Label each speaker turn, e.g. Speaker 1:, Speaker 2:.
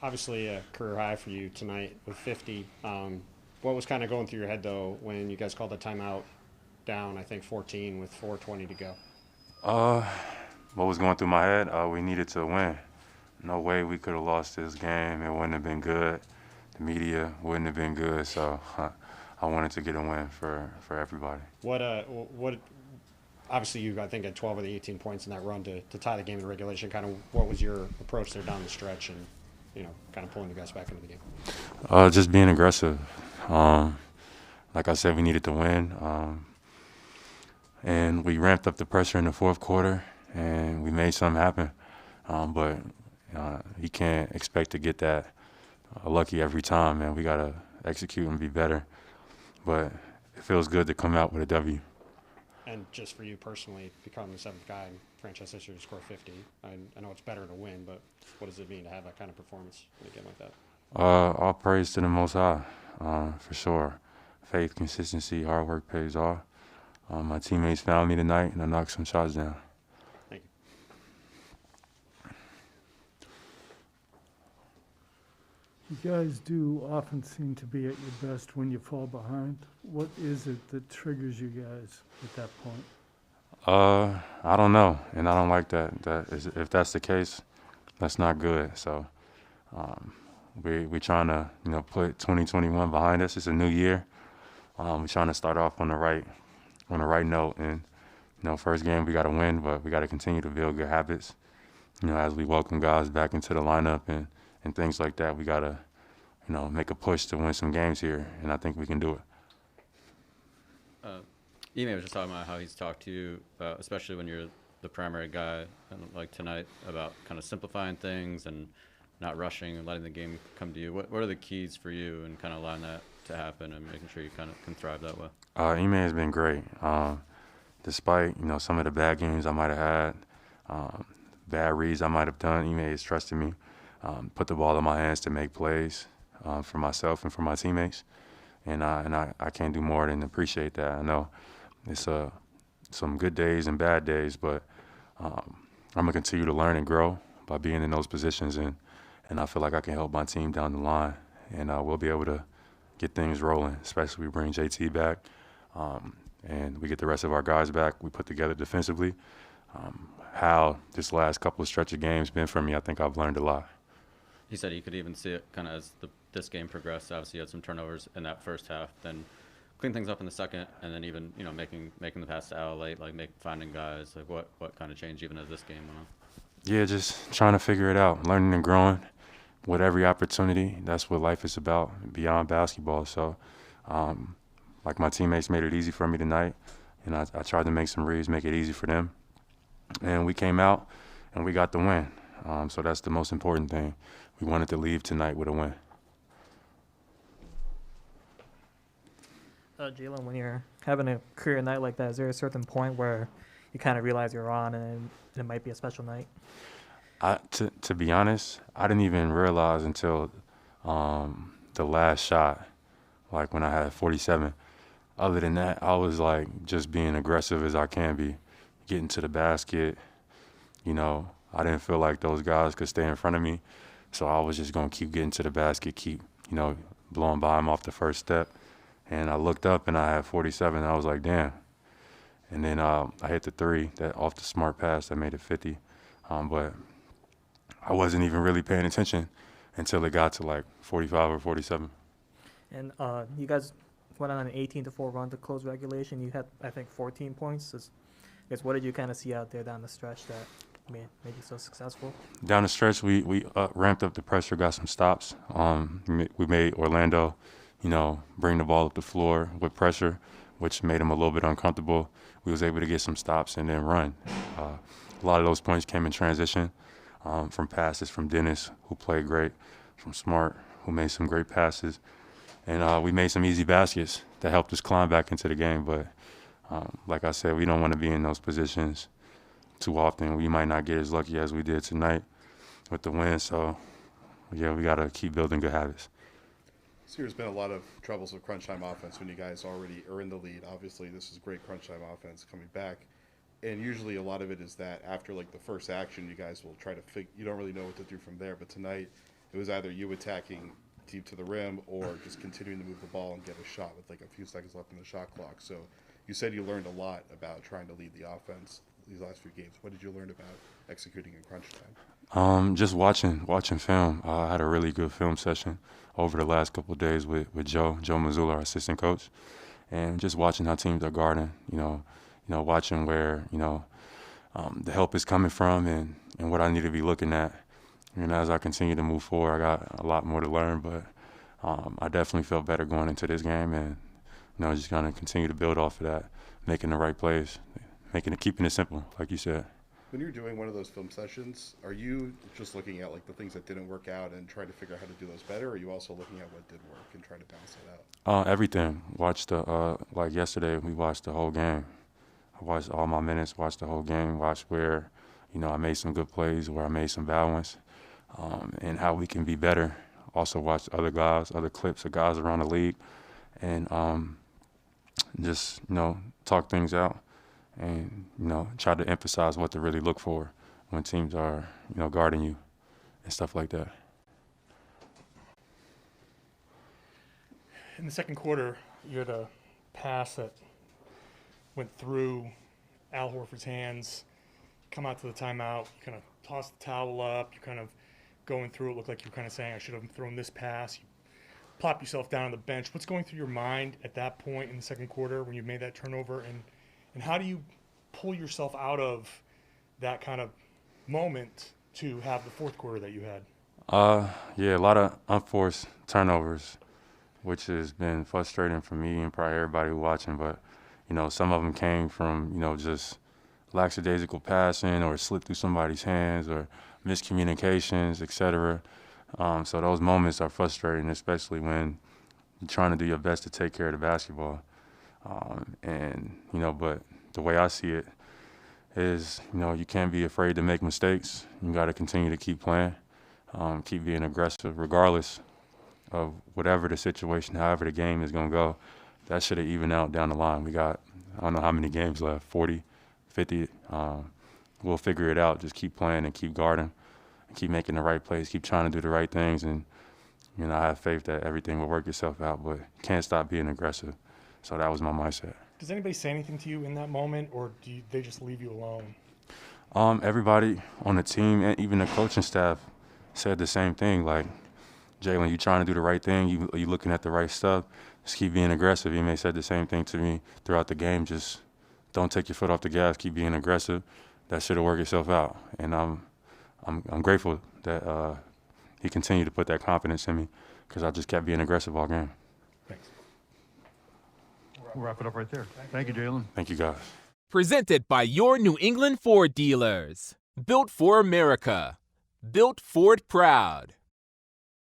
Speaker 1: Obviously, a career high for you tonight with 50. What was kind of going through your head, though, when you guys called the timeout down, I think, 14 with 4:20 to go?
Speaker 2: Uh, what was going through my head? We needed to win. No way we could have lost this game. It wouldn't have been good. The media wouldn't have been good. So I wanted to get a win for everybody.
Speaker 1: What? Obviously, you I think had 12 of the 18 points in that run to tie the game in regulation. Kind of, what was your approach there down the stretch, and kind of pulling the guys back into the game?
Speaker 2: Just being aggressive. Um, like I said, we needed to win. And we ramped up the pressure in the fourth quarter, and we made something happen. But you can't expect to get that lucky every time, man. We gotta execute and be better. But it feels good to come out with a W.
Speaker 1: And just for you personally, becoming the seventh guy in franchise history to score 50, I know it's better to win, but what does it mean to have that kind of performance in a game like that?
Speaker 2: All praise to the Most High, for sure. Faith, consistency, hard work pays off. My teammates found me tonight, and I knocked some shots down.
Speaker 1: Thank you.
Speaker 3: You guys do often seem to be at your best when you fall behind. What is it that triggers you guys at that point?
Speaker 2: I don't know, and I don't like that. If that's the case, that's not good. So um, we trying to put 2021 behind us. It's a new year. We're trying to start off on the right note, and first game we got to win, but we got to continue to build good habits. As we welcome guys back into the lineup and things like that, we got to make a push to win some games here, and I think we can do it.
Speaker 4: Uh, Ime was just talking about how he's talked to you, especially when you're the primary guy, and like tonight, about kind of simplifying things and not rushing and letting the game come to you. What are the keys for you and kind of allowing that to happen and making sure you kind of can thrive that way?
Speaker 2: Ime has been great. Despite some of the bad games I might have had, bad reads I might have done, Ime has trusted me, put the ball in my hands to make plays for myself and for my teammates, and I can't do more than appreciate that. I know it's some good days and bad days, but I'm gonna continue to learn and grow by being in those positions, and I feel like I can help my team down the line, and we'll be able to get things rolling, especially we bring JT back, and we get the rest of our guys back. We put together defensively. How this last couple of stretch of games been for me, I think I've learned a lot.
Speaker 4: He said you could even see it kind of as this game progressed. Obviously, you had some turnovers in that first half, then clean things up in the second, and then even making the pass to Al late, like finding guys. Like what kind of changed even as this game went on?
Speaker 2: Yeah, just trying to figure it out, learning and growing with every opportunity. That's what life is about beyond basketball. So, um, like my teammates made it easy for me tonight, and I tried to make some reads, make it easy for them. And we came out and we got the win. So that's the most important thing. We wanted to leave tonight with a win.
Speaker 5: Jaylen, when you're having a career night like that, is there a certain point where you kind of realize you're on and it might be a special night?
Speaker 2: To be honest, I didn't even realize until the last shot, like when I had 47. Other than that, I was like just being aggressive as I can be, getting to the basket. I didn't feel like those guys could stay in front of me, so I was just gonna keep getting to the basket, keep blowing by them off the first step. And I looked up and I had 47. And I was like, damn. And then I hit the three that off the smart pass that made it 50. But I wasn't even really paying attention until it got to like 45 or 47.
Speaker 5: And you guys went on an 18-4 run to close regulation. You had, I think, 14 points. What did you kind of see out there down the stretch that made you so successful?
Speaker 2: Down the stretch, we ramped up the pressure, got some stops. We made Orlando, bring the ball up the floor with pressure, which made him a little bit uncomfortable. We was able to get some stops and then run. A lot of those points came in transition from passes from Dennis, who played great, from Smart, who made some great passes. And we made some easy baskets that helped us climb back into the game. But like I said, we don't want to be in those positions too often. We might not get as lucky as we did tonight with the win. So, yeah, we got to keep building good habits.
Speaker 6: So there's been a lot of troubles with crunch time offense when you guys already are in the lead. Obviously, this is great crunch time offense coming back. And usually a lot of it is that after like the first action, you guys will try to you don't really know what to do from there. But tonight, it was either you attacking deep to the rim or just continuing to move the ball and get a shot with like a few seconds left on the shot clock. So you said you learned a lot about trying to lead the offense these last few games. What did you learn about executing in crunch time?
Speaker 2: Just watching film. I had a really good film session over the last couple of days with Joe Mazzulla, our assistant coach, and just watching how teams are guarding. Watching where the help is coming from and what I need to be looking at. As I continue to move forward, I got a lot more to learn, but I definitely felt better going into this game, and just gonna continue to build off of that, making the right plays, keeping it simple, like you said.
Speaker 6: When you're doing one of those film sessions, are you just looking at like the things that didn't work out and trying to figure out how to do those better, or are you also looking at what did work and trying to balance it out?
Speaker 2: Everything. Watched like yesterday, we watched the whole game. I watched all my minutes, watched the whole game, watched where, I made some good plays, where I made some bad ones, and how we can be better. Also watched other guys, other clips of guys around the league, and just, talk things out and, try to emphasize what to really look for when teams are, guarding you and stuff like that.
Speaker 7: In the second quarter, you had a pass that went through Al Horford's hands, come out to the timeout, you kind of toss the towel up, you're kind of going through it, looked like you were kind of saying, I should have thrown this pass. You plop yourself down on the bench. What's going through your mind at that point in the second quarter when you made that turnover, and how do you pull yourself out of that kind of moment to have the fourth quarter that you had?
Speaker 2: Yeah, a lot of unforced turnovers, which has been frustrating for me and probably everybody watching, but some of them came from, just lackadaisical passing or slipped through somebody's hands or miscommunications, etc. So those moments are frustrating, especially when you're trying to do your best to take care of the basketball. But the way I see it is, you can't be afraid to make mistakes. You got to continue to keep playing, keep being aggressive, regardless of whatever the situation, however the game is going to go. That should have evened out down the line. We got, I don't know how many games left, 40, 50. We'll figure it out. Just keep playing and keep guarding, and keep making the right plays, keep trying to do the right things. And, I have faith that everything will work itself out, but can't stop being aggressive. So that was my mindset.
Speaker 7: Does anybody say anything to you in that moment, or they just leave you alone?
Speaker 2: Everybody on the team and even the coaching staff said the same thing. Like, Jaylen, you trying to do the right thing. You looking at the right stuff. Just keep being aggressive. He may said the same thing to me throughout the game. Just don't take your foot off the gas. Keep being aggressive. That should have worked itself out. And I'm grateful that he continued to put that confidence in me because I just kept being aggressive all game.
Speaker 7: Thanks.
Speaker 8: We'll wrap it up right there. Thank you, Jaylen.
Speaker 2: Thank you, guys.
Speaker 9: Presented by your New England Ford dealers. Built for America. Built Ford proud.